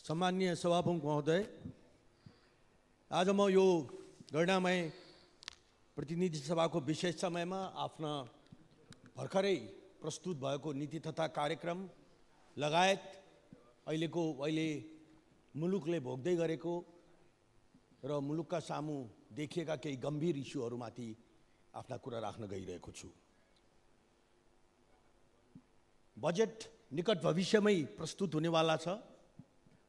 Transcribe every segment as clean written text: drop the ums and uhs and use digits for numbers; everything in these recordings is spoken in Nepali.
सम्माननीय सभामुख महोदय, आज म यो गणनामय प्रतिनिधि सभाको विशेष समयमा आफ्ना भर्खरै प्रस्तुत भएको नीति तथा कार्यक्रम लगायत अहिले मुलुकले भोग्दै गरेको र मुलुकका सामु देखिएका केही गम्भीर इस्युहरूमाथि आफ्ना कुरा राख्न गइरहेको छु। बजेट निकट भविष्यमै प्रस्तुत हुनेवाला छ।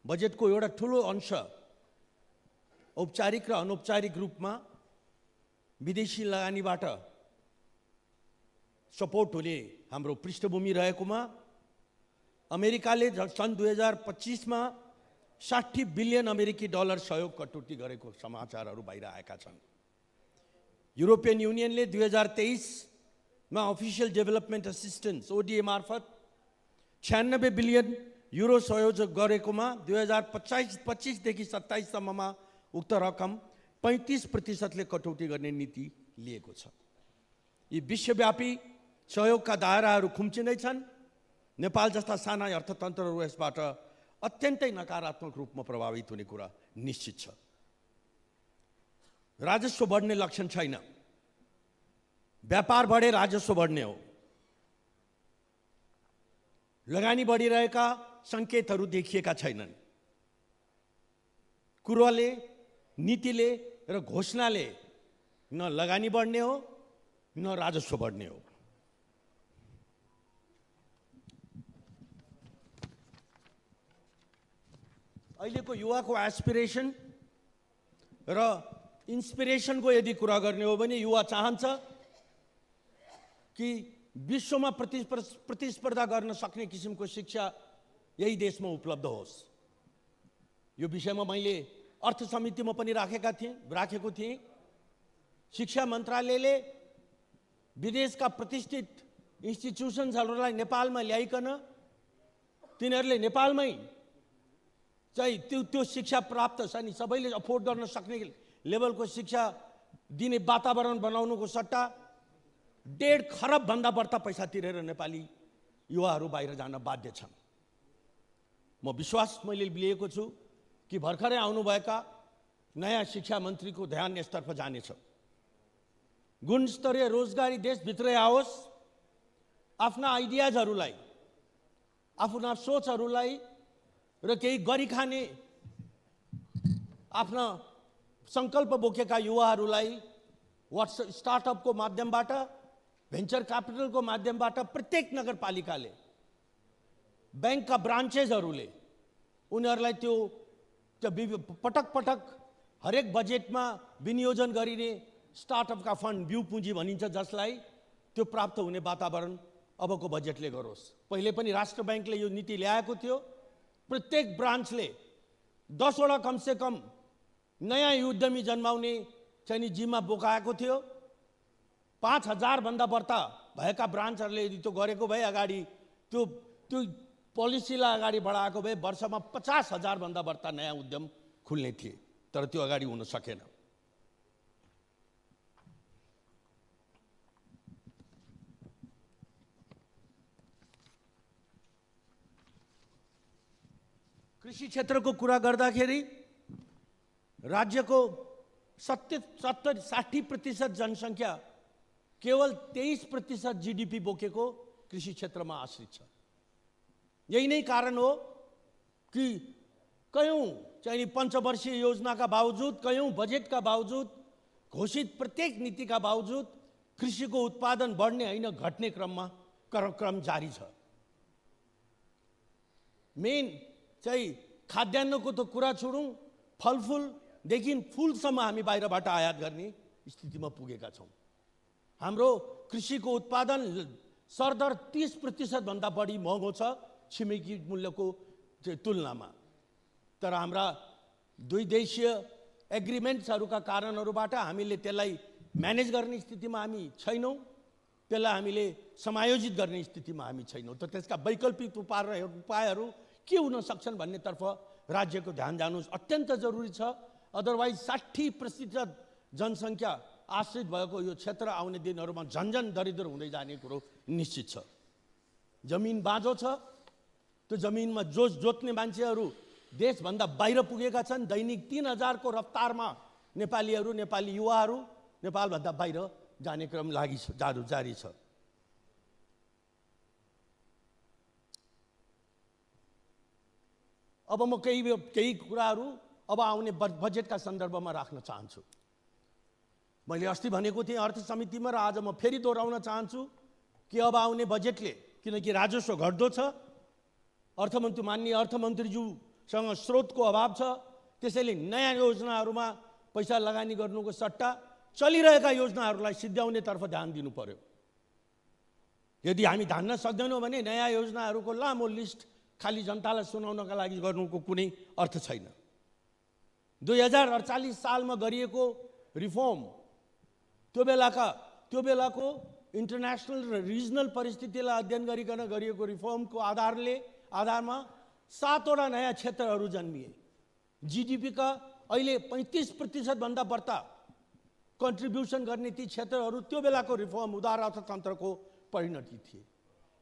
बजेटको एउटा ठुलो अंश औपचारिक र अनौपचारिक रूपमा विदेशी लगानीबाट सपोर्ट हुने हाम्रो पृष्ठभूमि रहेकोमा अमेरिकाले सन् 2025 मा 60 बिलियन अमेरिकी डलर सहयोग कटौती गरेको समाचारहरू बाहिर आएका छन्। युरोपियन युनियनले 2023 मा अफिसियल डेभलपमेन्ट असिस्टेन्स ओडीए मार्फत 96 बिलियन युरो सहयोग गरेकोमा 2025 देखि 27 सम्ममा उक्त रकम 35% कटौती गर्ने नीति लिएको छ। यी विश्वव्यापी सहयोगका दायराहरू खुम्चिँदै छन्। नेपाल जस्ता साना अर्थतन्त्रहरू यसबाट अत्यन्तै नकारात्मक रूपमा प्रभावित हुने कुरा निश्चित छ। राजस्व बढ्ने लक्षण छैन। व्यापार बढे राजस्व बढ्ने हो। लगानी बढिरहेका संकेतहरू देखिएका छैनन्। कुराले, नीतिले र घोषणाले न लगानी बढ्ने हो न राजस्व बढ्ने हो। अहिलेको युवाको एस्पिरेसन र इन्स्पिरेसनको यदि कुरा गर्ने हो भने युवा चाहन्छ कि विश्वमा प्रतिस्पर्धा गर्न सक्ने किसिमको शिक्षा यही देशमा उपलब्ध होस्। यो विषयमा मैले अर्थ समितिमा पनि राखेको थिएँ। शिक्षा मन्त्रालयले विदेशका प्रतिष्ठित इन्स्टिट्युसन्सहरूलाई नेपालमा ल्याइकन तिनीहरूले नेपालमै चाहिँ त्यो शिक्षा प्राप्त छ नि सबैले अफोर्ड गर्न सक्ने लेभलको शिक्षा दिने वातावरण बनाउनुको सट्टा 1.5 खरब भन्दा बढ्ता पैसा तिरेर नेपाली युवाहरू बाहिर जान बाध्य छन्। म विश्वास मैले लिएको छु कि भर्खरै आउनुभएका नयाँ शिक्षा मन्त्रीको ध्यान यसतर्फ जानेछ। गुणस्तरीय रोजगारी देशभित्रै आओस्। आफ्ना आइडियाजहरूलाई, आफ्ना सोचहरूलाई र केही गरिखाने आफ्ना सङ्कल्प बोकेका युवाहरूलाई स्टार्टअपको माध्यमबाट, भेन्चर क्यापिटलको माध्यमबाट प्रत्येक नगरपालिकाले, ब्याङ्कका ब्रान्चेसहरूले उनीहरूलाई त्यो पटक पटक हरेक बजेटमा विनियोजन गरिने स्टार्टअपका फन्ड बिउ पुँजी भनिन्छ जसलाई त्यो प्राप्त हुने वातावरण अबको बजेटले गरोस्। पहिले पनि राष्ट्र ब्याङ्कले यो नीति ल्याएको थियो। प्रत्येक ब्रान्चले 10 वटा कमसे कम नयाँ उद्यमी जन्माउने चाहिँ जिम्मा बोकाएको थियो। 5000 भन्दा बढ्ता भएका ब्रान्चहरूले यदि त्यो गरेको भए अगाडि त्यो पोलिसीलाई अगाडि बढाएको भए वर्षमा 50,000 भन्दा बढ्ता नयाँ उद्यम खुल्ने थिए। तर त्यो अगाडि हुन सकेन। कृषि क्षेत्रको कुरा गर्दाखेरि राज्यको 60% जनसङ्ख्या केवल 23% जीडीपी बोकेको कृषि क्षेत्रमा आश्रित छ। यही नै कारण हो कि कयौं चाहिँ पञ्चवर्षीय योजनाका बावजुद, कयौं बजेटका बावजुद, घोषित प्रत्येक नीतिका बावजुद कृषिको उत्पादन बढ्ने होइन घट्ने क्रम जारी छ। मेन चाहिँ खाद्यान्नको त कुरा छोडौँ, फलफुलदेखि फुलसम्म हामी बाहिरबाट आयात गर्ने स्थितिमा पुगेका छौँ। हाम्रो कृषिको उत्पादन सरदर 30% भन्दा बढी महँगो छ छिमेकी मूल्यको तुलनामा। तर हाम्रा दुई देशीय एग्रिमेन्ट्सहरूका कारणहरूबाट हामीले त्यसलाई म्यानेज गर्ने स्थितिमा हामी छैनौँ। त्यसलाई हामीले समायोजित गर्ने स्थितिमा हामी छैनौँ। त त्यसका वैकल्पिक उपायहरू के हुन सक्छन् भन्नेतर्फ राज्यको ध्यान जानु अत्यन्त जरुरी छ। अदरवाइज 60% जनसङ्ख्या आश्रित भएको यो क्षेत्र आउने दिनहरूमा झन्झन दरिद्र हुँदै जाने कुरो निश्चित छ। जमिन बाँझो छ। त्यो जमिनमा जोत्ने मान्छेहरू देशभन्दा बाहिर पुगेका छन्। दैनिक 3000 को रफ्तारमा नेपालीहरू, नेपाली युवाहरू नेपालभन्दा बाहिर जाने क्रम जारी छ। अब म केही कुराहरू अब आउने बजेटका सन्दर्भमा राख्न चाहन्छु। मैले अस्ति भनेको थिएँ अर्थ समितिमा र आज म फेरि दोहोऱ्याउन चाहन्छु कि अब आउने बजेटले, किनकि राजस्व घट्दो छ, माननीय अर्थमन्त्रीज्यूसँग स्रोतको अभाव छ, त्यसैले नयाँ योजनाहरूमा पैसा लगानी गर्नुको सट्टा चलिरहेका योजनाहरूलाई सिद्ध्याउनेतर्फ ध्यान दिनु पर्यो। यदि हामी धान्न सक्दैनौँ भने नयाँ योजनाहरूको लामो लिस्ट खाली जनतालाई सुनाउनका लागि गर्नुको कुनै अर्थ छैन। 2048 सालमा गरिएको रिफर्म, त्यो बेलाको इन्टरनेसनल र रिजनल परिस्थितिलाई अध्ययन गरिकन गरिएको रिफर्मको आधारमा 7 वटा नयाँ क्षेत्रहरू जन्मिए। जीडीपी का अहिले 35% भन्दा बढ्ता कन्ट्रिब्युसन गर्ने ती क्षेत्रहरू त्यो बेलाको रिफर्म उदार अर्थतन्त्रको परिणति थिए।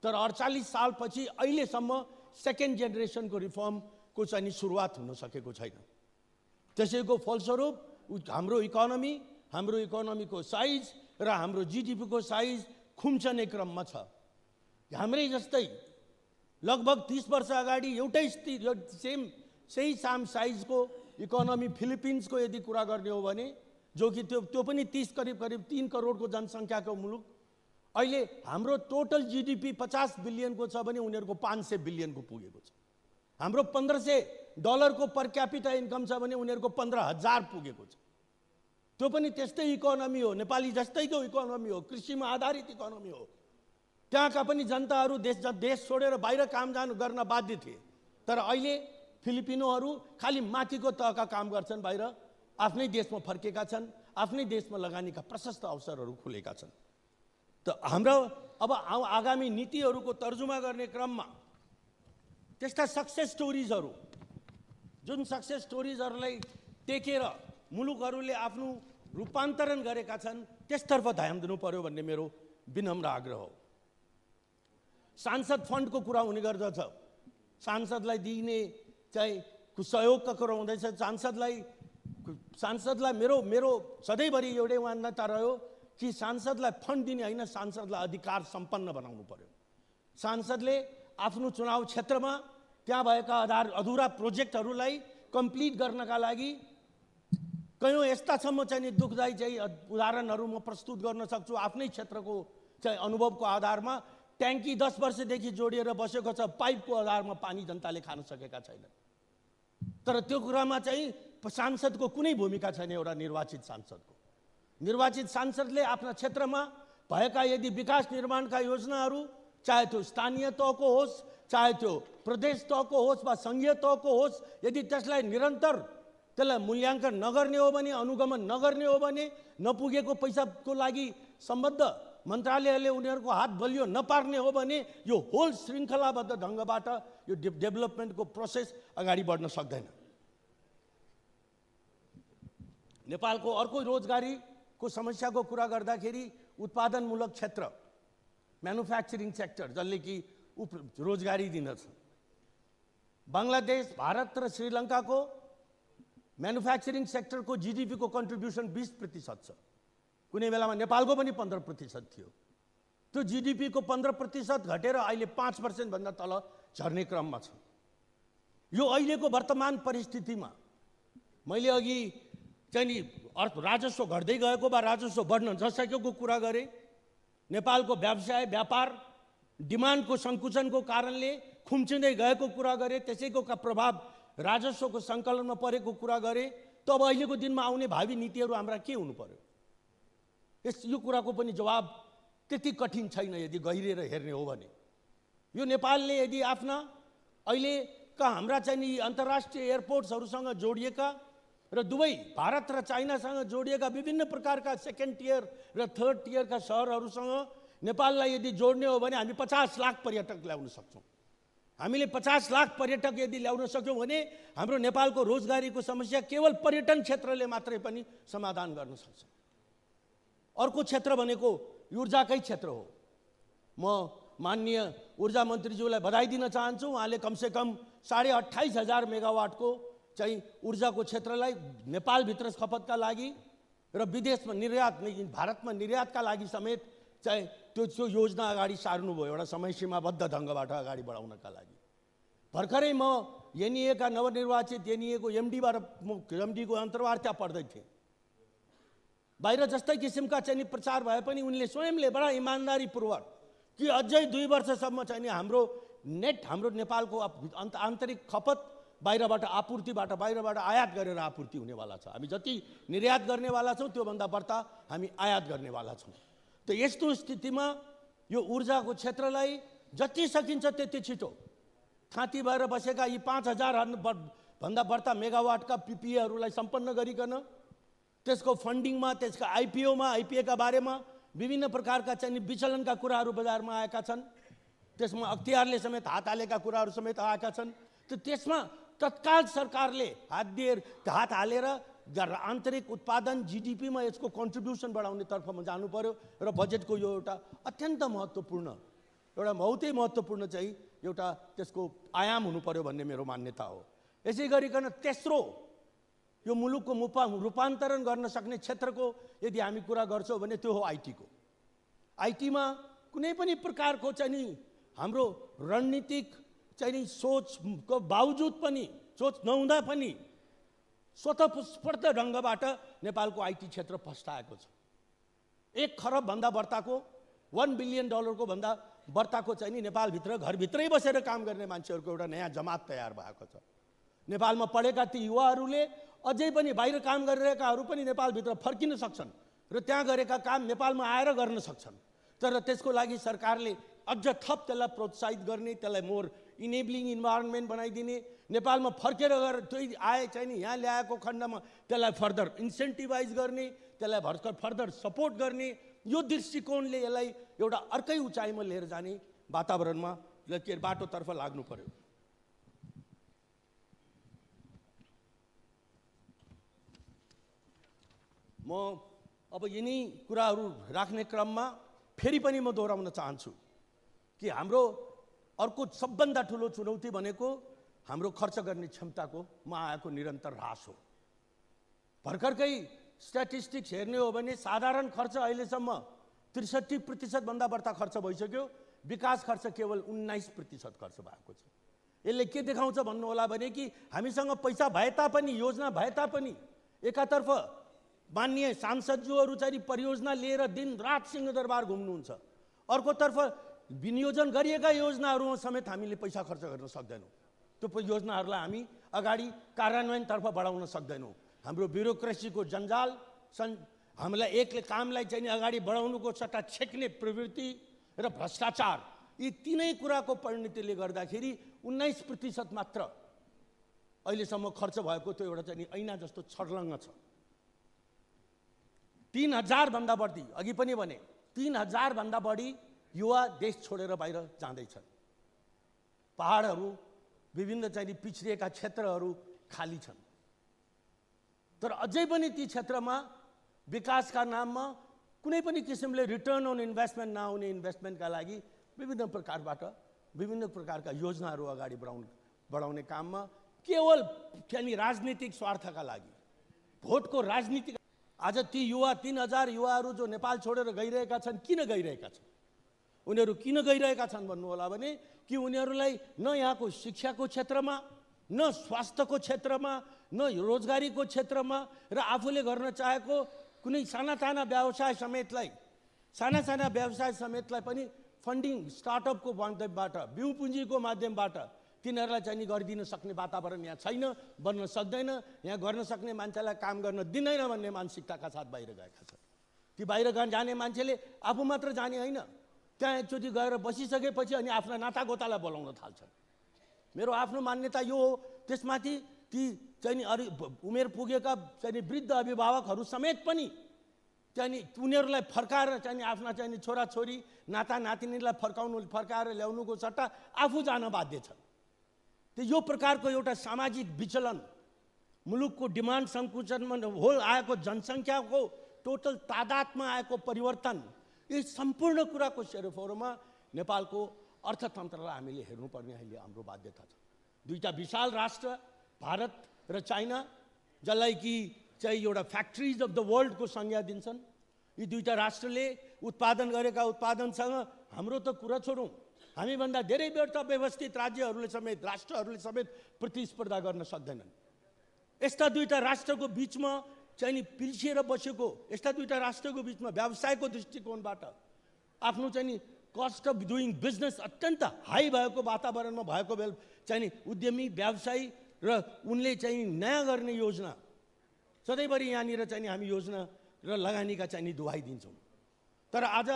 तर 48 सालपछि अहिलेसम्म सेकेन्ड जेनेरेसनको रिफर्मको चाहिँ सुरुवात हुन सकेको छैन। त्यसैको फलस्वरूप हाम्रो इकोनोमीको साइज र हाम्रो जीडीपीको साइज खुम्चने क्रममा छ। हाम्रै जस्तै लगभग 30 वर्ष अगाडि एउटै सही साइजको इकोनोमी फिलिपिन्सको यदि कुरा गर्ने हो भने, जो कि त्यो पनि करिब 3 करोडको जनसङ्ख्याको मुलुक, अहिले हाम्रो टोटल जीडीपी 50 बिलियनको छ भने उनीहरूको 500 बिलियनको पुगेको छ। हाम्रो $15 को पर क्यापिटा इन्कम छ भने उनीहरूको 15,000 पुगेको छ। त्यो पनि त्यस्तै इकोनोमी हो, नेपाली जस्तैको इकोनोमी हो, कृषिमा आधारित इकोनोमी हो। त्यहाँका पनि जनताहरू देश छोडेर बाहिर काम गर्न बाध्य थिए। तर अहिले फिलिपिनोहरू खालि माथिको तहका काम गर्छन्, बाहिर आफ्नै देशमा फर्केका छन्, आफ्नै देशमा लगानीका प्रशस्त अवसरहरू खुलेका छन्। त हाम्रो अब आगामी नीतिहरूको तर्जुमा गर्ने क्रममा त्यस्ता सक्सेस स्टोरिजहरू, जुन सक्सेस स्टोरिजहरूलाई टेकेर मुलुकहरूले आफ्नो रूपान्तरण गरेका छन्, त्यसतर्फ ध्यान दिनु पर्यो भन्ने मेरो विनम्र आग्रह हो। सांसद फन्डको कुरा हुने गर्दछ, सांसदलाई दिइने चाहिँ सहयोगका कुरा हुँदैछ। सांसदलाई मेरो सधैँभरि एउटै मान्यता रह्यो कि सांसदलाई फन्ड दिने होइन, सांसदलाई अधिकार सम्पन्न बनाउनु पर्यो। सांसदले आफ्नो चुनाव क्षेत्रमा त्यहाँ भएका अधुरा प्रोजेक्टहरूलाई कम्प्लिट गर्नका लागि कयौँ यस्तासम्म चाहिँ दुःखदायी चाहिँ उदाहरणहरू म प्रस्तुत गर्न सक्छु। आफ्नै क्षेत्रको चाहिँ अनुभवको आधारमा ट्याङ्की 10 वर्षदेखि जोडिएर बसेको छ, पाइपको आधारमा पानी जनताले खान सकेका छैन। तर त्यो कुरामा चाहिँ सांसदको कुनै भूमिका छैन। एउटा निर्वाचित सांसदले आफ्ना क्षेत्रमा भएका यदि विकास निर्माणका योजनाहरू, चाहे त्यो स्थानीय तहको होस्, चाहे त्यो प्रदेश तहको होस् वा सङ्घीय तहको होस्, यदि त्यसलाई निरन्तर मूल्याङ्कन नगर्ने हो भने, अनुगमन नगर्ने हो भने, नपुगेको पैसाको लागि सम्बद्ध मन्त्रालयले उनीहरूको हात बलियो नपार्ने हो भने यो होल श्रृङ्खलाबद्ध ढङ्गबाट यो डेभलपमेन्टको प्रोसेस अगाडि बढ्न सक्दैन। नेपालको अर्को रोजगारीको समस्याको कुरा गर्दाखेरि उत्पादनमूलक क्षेत्र, म्यानुफ्याक्चरिङ सेक्टर, जसले कि रोजगारी दिँदछ। बङ्गलादेश, भारत र श्रीलङ्काको म्यानुफ्याक्चरिङ सेक्टरको जीडीपीको कन्ट्रिब्युसन 20% छ। कुनै बेलामा नेपालको पनि 15% थियो। त्यो जीडीपीको 15% घटेर अहिले 5% भन्दा तल झर्ने क्रममा छ। यो अहिलेको वर्तमान परिस्थितिमा मैले अघि चाहिँ नि राजस्व घट्दै गएको वा राजस्व बढ्न नसकेको कुरा गरेँ। नेपालको व्यवसाय व्यापार डिमान्डको सङ्कुचनको कारणले खुम्चिँदै गएको कुरा गरेँ। त्यसैको प्रभाव राजस्वको सङ्कलनमा परेको कुरा गरेँ। त अब अहिलेको दिनमा आउने भावी नीतिहरू हाम्रा के हुनु पर्यो? यो कुराको पनि जवाब त्यति कठिन छैन यदि गहिरेर हेर्ने हो भने। यो नेपालले यदि आफ्ना अहिलेका हाम्रा चाहिँ नि अन्तर्राष्ट्रिय एयरपोर्ट्सहरूसँग जोडिएका र दुवै भारत र चाइनासँग जोडिएका विभिन्न प्रकारका सेकेन्ड टियर र थर्ड टियरका सहरहरूसँग नेपाललाई यदि जोड्ने हो भने हामी 50 लाख पर्यटक ल्याउन सक्छौँ। हामीले 50 लाख पर्यटक यदि ल्याउन सक्यौँ भने हाम्रो नेपालको रोजगारीको समस्या केवल पर्यटन क्षेत्रले मात्रै पनि समाधान गर्न सक्छ। अर्को क्षेत्र भनेको ऊर्जाकै क्षेत्र हो। म माननीय ऊर्जा मन्त्रीज्यूलाई बधाई दिन चाहन्छु। उहाँले कमसेकम 28,500 मेगावाटको चाहिँ ऊर्जाको क्षेत्रलाई नेपालभित्र खपतका लागि र विदेशमा निर्यात, भारतमा निर्यातका लागि समेत चाहिँ त्यो योजना अगाडि सार्नुभयो एउटा समय सीमाबद्ध ढङ्गबाट अगाडि बढाउनका लागि। भर्खरै म एनइएका नवनिर्वाचित एनइएको एमडीको अन्तर्वार्ता पढ्दै थिएँ। बाहिर जस्तै किसिमका चाहिँ प्रचार भए पनि उनले स्वयंले बडा इमान्दारीपूर्वक कि अझै 2 वर्षसम्म चाहिँ हाम्रो नेपालको आन्तरिक खपत बाहिरबाट आपूर्तिबाट बाहिरबाट आयात गरेर आपूर्ति हुनेवाला छ। हामी जति निर्यात गर्नेवाला छौँ त्योभन्दा बढ्ता हामी आयात गर्नेवाला छौँ। त यस्तो स्थितिमा यो ऊर्जाको क्षेत्रलाई जति सकिन्छ त्यति छिटो थाँती भएर बसेका यी 5,000 भन्दा बढ्ता मेगावाटका पिपिएहरूलाई सम्पन्न गरिकन त्यसको फन्डिङमा, त्यसका आइपिएका बारेमा विभिन्न प्रकारका चाहिँ विचलनका कुराहरू बजारमा आएका छन्। त्यसमा अख्तियारले समेत हात हालेका कुराहरू समेत आएका छन्। त्यसमा तत्काल सरकारले हात हालेर आन्तरिक उत्पादन जीडीपीमा यसको कन्ट्रिब्युसन बढाउने तर्फमा जानु पर्यो र बजेटको यो एउटा अत्यन्त महत्त्वपूर्ण, एउटा बहुतै महत्त्वपूर्ण चाहिँ एउटा त्यसको आयाम हुनु पर्यो भन्ने मेरो मान्यता हो। यसै गरिकन तेस्रो यो मुलुकको रूपान्तरण गर्न सक्ने क्षेत्रको यदि हामी कुरा गर्छौँ भने त्यो हो आइटीको। आइटीमा कुनै पनि प्रकारको चाहिँ हाम्रो रणनीतिक चाहिँ सोचको बावजुद पनि, सोच नहुँदा पनि स्वतःस्फूर्त ढङ्गबाट नेपालको आइटी क्षेत्र फस्टाएको छ। 1 खरब भन्दा बढ्ताको, $1 बिलियन भन्दा बढ्ताको चाहिँ नेपालभित्र घरभित्रै बसेर काम गर्ने मान्छेहरूको एउटा नयाँ जमात तयार भएको छ। नेपालमा पढेका ती युवाहरूले अझै पनि बाहिर काम गरिरहेकाहरू पनि नेपालभित्र फर्किन सक्छन् र त्यहाँ गरेका काम नेपालमा आएर गर्न सक्छन्। तर त्यसको लागि सरकारले अझ थप त्यसलाई प्रोत्साहित गर्ने, त्यसलाई मोर इनेबलिङ इन्भाइरोन्मेन्ट बनाइदिने, नेपालमा फर्केर गएर त्यही आए चाहिँ यहाँ ल्याएको खण्डमा त्यसलाई फर्दर इन्सेन्टिभाइज गर्ने, त्यसलाई फर्दर सपोर्ट गर्ने, यो दृष्टिकोणले यसलाई एउटा अर्कै उचाइमा लिएर जाने वातावरणमा बाटोतर्फ लाग्नु पर्यो। म अब यिनी कुराहरू राख्ने क्रममा फेरि पनि म दोहोऱ्याउन चाहन्छु कि हाम्रो अर्को सबभन्दा ठुलो चुनौती भनेको हाम्रो खर्च गर्ने क्षमताको आएको निरन्तर ह्रास हो। भर्खरकै स्ट्याटिस्टिक्स हेर्ने हो भने साधारण खर्च अहिलेसम्म 63% भन्दा बढ्ता खर्च भइसक्यो। विकास खर्च केवल 19% खर्च भएको छ। यसले के देखाउँछ भन्नु होला भने कि हामीसँग पैसा भए तापनि, योजना भए तापनि एकातर्फ माननीय सांसदज्यूहरू चाहिँ परियोजना लिएर दिनरात सिंहदरबार घुम्नुहुन्छ, अर्कोतर्फ विनियोजन गरिएका योजनाहरूमा समेत हामीले पैसा खर्च गर्न सक्दैनौँ। त्यो योजनाहरूलाई हामी अगाडि कार्यान्वयनतर्फ बढाउन सक्दैनौँ। हाम्रो ब्युरोक्रेसीको जन्जाल, हामीलाई कामलाई चाहिँ अगाडि बढाउनुको सट्टा छेक्ने प्रवृत्ति र भ्रष्टाचार, यी तीनै कुराको परिणतिले गर्दाखेरि 19% मात्र अहिलेसम्म खर्च भएको त्यो एउटा चाहिँ ऐना जस्तो छर्लङ्ग छ। 3,000 भन्दा बढी, अघि पनि भने 3,000 भन्दा बढी युवा देश छोडेर बाहिर जाँदैछन्। पहाडहरू, विभिन्न चाहिँ पिछडिएका क्षेत्रहरू खाली छन्। तर अझै पनि ती क्षेत्रमा विकासका नाममा कुनै पनि किसिमले रिटर्न अन इन्भेस्टमेन्ट नआउने इन्भेस्टमेन्टका लागि विभिन्न प्रकारका योजनाहरू अगाडि बढाउने काममा केवल चाहिँ राजनीतिक स्वार्थका लागि, भोटको राजनीतिक, आज ती युवा 3,000 युवाहरू जो नेपाल छोडेर गइरहेका छन्, किन गइरहेका छन्? उनीहरू किन गइरहेका छन् भन्नु होला भने कि उनीहरूलाई न यहाँको शिक्षाको क्षेत्रमा, न स्वास्थ्यको क्षेत्रमा, न रोजगारीको क्षेत्रमा र आफूले गर्न चाहेको कुनै साना व्यवसाय समेतलाई पनि फन्डिङ स्टार्टअपको माध्यमबाट, बिउ पुँजीको माध्यमबाट तिनीहरूलाई चाहिँ गरिदिन सक्ने वातावरण यहाँ छैन, बन्न सक्दैन। यहाँ गर्न सक्ने मान्छेलाई काम गर्न दिँदैन भन्ने मानसिकताका साथ बाहिर गएका छन्। ती बाहिर जाने मान्छेले आफू मात्र जाने होइन, त्यहाँ एकचोटि गएर बसिसकेपछि अनि आफ्ना नातागोतालाई बोलाउन थाल्छन्। मेरो आफ्नो मान्यता यो हो। त्यसमाथि ती चाहिँ उमेर पुगेका चाहिँ वृद्ध अभिभावकहरू समेत पनि चाहिँ उनीहरूलाई फर्काएर चाहिँ आफ्ना चाहिँ छोराछोरी नातानातिनीलाई फर्काएर ल्याउनुको सट्टा आफू जान बाध्य छन्। त्यो यो प्रकारको एउटा सामाजिक विचलन, मुलुकको डिमान्ड सङ्कुचनमा होल आएको जनसङ्ख्याको टोटल तादादमा आएको परिवर्तन, यी सम्पूर्ण कुराको सेरोफेरोमा नेपालको अर्थतन्त्रलाई हामीले हेर्नुपर्ने अहिले हाम्रो बाध्यता छ। दुईटा विशाल राष्ट्र भारत र चाइना, जसलाई कि चाहिँ एउटा फ्याक्ट्रिज अफ द वर्ल्डको संज्ञा दिन्छन्। यी दुईटा राष्ट्रले उत्पादन गरेका उत्पादनसँग हाम्रो त कुरा छोडौँ, हामीभन्दा धेरै व्यवस्थित राज्यहरूले समेत, राष्ट्रहरूले समेत प्रतिस्पर्धा गर्न सक्दैनन्। यस्ता दुईटा राष्ट्रको बिचमा चाहिँ नि पिल्सिएर बसेको, यस्ता दुईटा राष्ट्रको बिचमा व्यवसायको दृष्टिकोणबाट आफ्नो चाहिँ नि कस्ट अफ डुइङ बिजनेस अत्यन्त हाई भएको वातावरणमा भएको चाहिँ नि उद्यमी व्यवसायी र उनले चाहिँ नयाँ गर्ने योजना, सधैँभरि यहाँनिर चाहिँ हामी योजना र लगानीका चाहिँ नि दुहाई दिन्छौँ। तर आज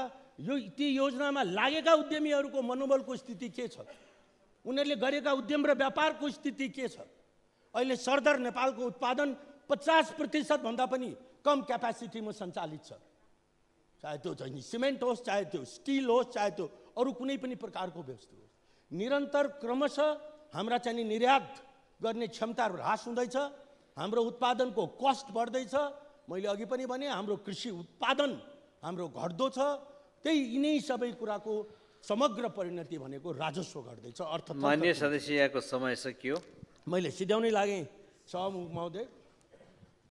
यो ती योजनामा लागेका उद्यमीहरूको मनोबलको स्थिति के छ, उनीहरूले गरेका उद्यम र व्यापारको स्थिति के छ? अहिले सरदर नेपालको उत्पादन 50% भन्दा पनि कम क्यापासिटीमा सञ्चालित छ। चाहे त्यो चाहिँ सिमेन्ट होस्, चाहे त्यो स्टिल होस्, चाहे त्यो अरू कुनै पनि प्रकारको वस्तु होस्, निरन्तर क्रमशः हाम्रा चाहिँ निर्यात गर्ने क्षमता ह्रास हुँदैछ, हाम्रो उत्पादनको कस्ट बढ्दैछ। मैले अघि पनि भने हाम्रो कृषि उत्पादन हाम्रो घट्दो छ। त्यही यिनै सबै कुराको समग्र परिणति भनेको राजस्व घट्दैछ, अर्थतन्त्र। मान्य सदस्य, यहाँको समय सकियो। मैले सिध्याउनै लागेँ सभामुख महोदय।